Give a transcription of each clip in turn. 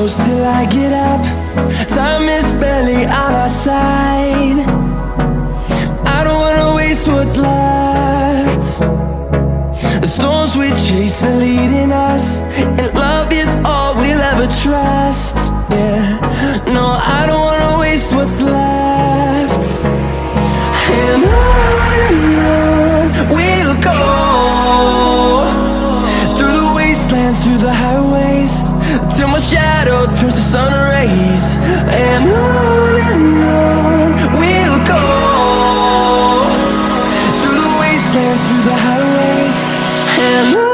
close till I get up. Time is barely on our side. I don't wanna waste what's left. The storms we chase are leading us, and love is all we'll ever trust. Yeah, no, I don't wanna waste what's left. And on we'll go, through the wastelands, through the highways, till my shadow turns to sun rays. And on we'll go, through the wastelands, through the highways, and on.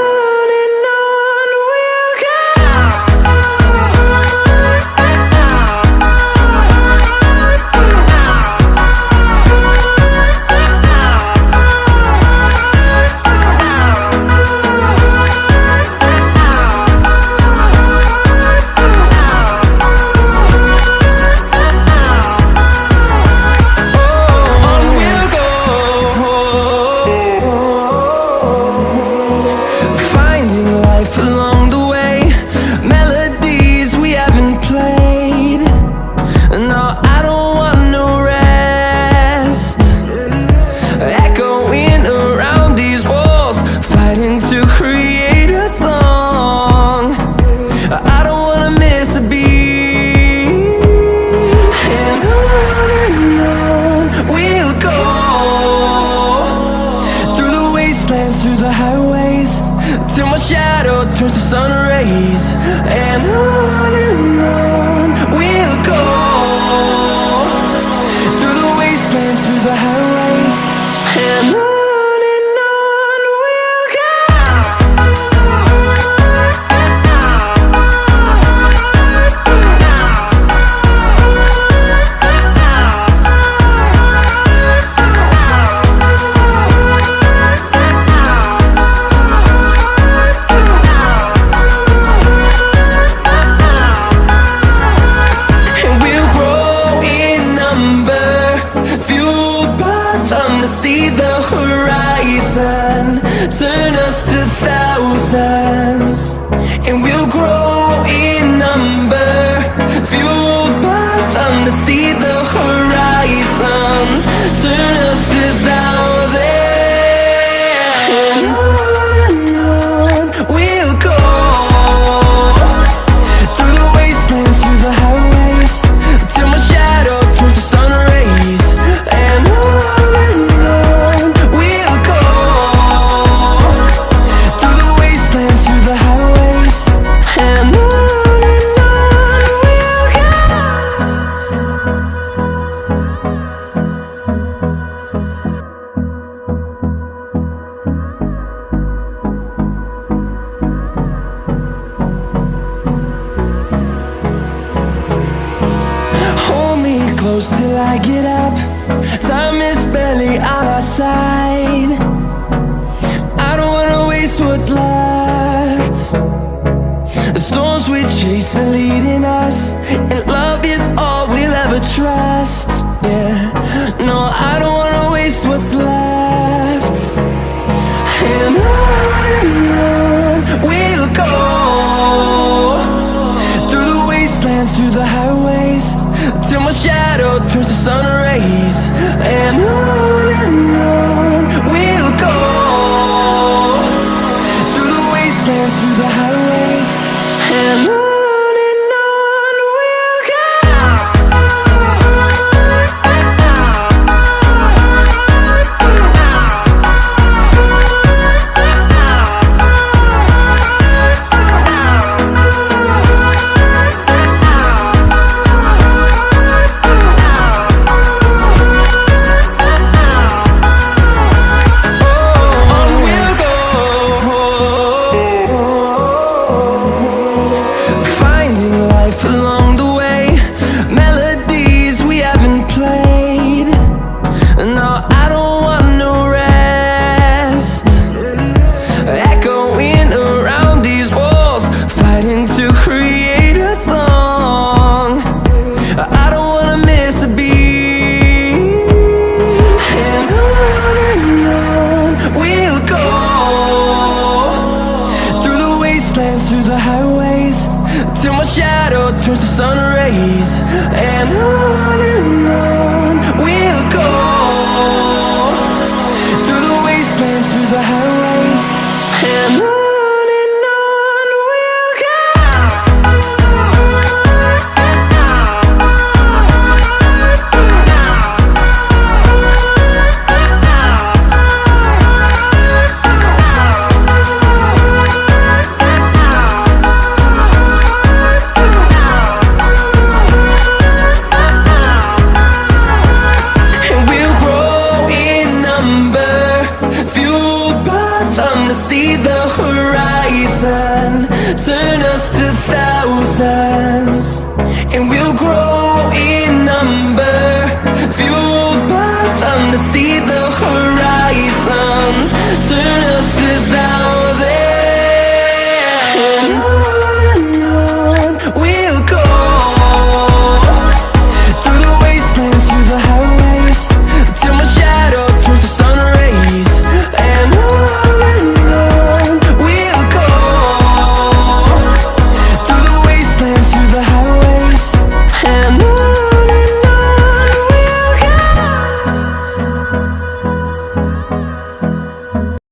Along the way, melodies we haven't played. No, I don't want no rest. Echoing around these walls, fighting to create a song. I don't wanna miss a beat. And on we'll go, through the wastelands, through the highways, till my shadow turns to sun rays. And on we'll go, through the wastelands, through the highways, and on we'll go. See the horizon, turn us to thousands, and we'll grow in number, fueled by them to see the horizon, turn us to thousands. And on we'll go, through the wastelands, through the highways, till my shadow turns to sun rays. And close till I get up. Time is barely on our side. I don't wanna waste what's left. The storms we chase are leading us, and love is all we'll ever trust. Yeah, no, I don't wanna waste what's left. And on we'll go, through the wastelands, through the highways, till my shadow turns to sun rays. And on we'll go, through the wastelands, through the highways, and on. Along the way, melodies we haven't played. No, I don't want no rest. Echoing around these walls, fighting to create a song. I don't wanna miss a beat. And on we'll go, through the wastelands, through the highways, till my shadow towards the sun rays. And on we'll go, through the wastelands, through the highways. And on we'll go. See the horizon, turn us to thousands, and we'll grow in number, fueled by them to see the horizon, turn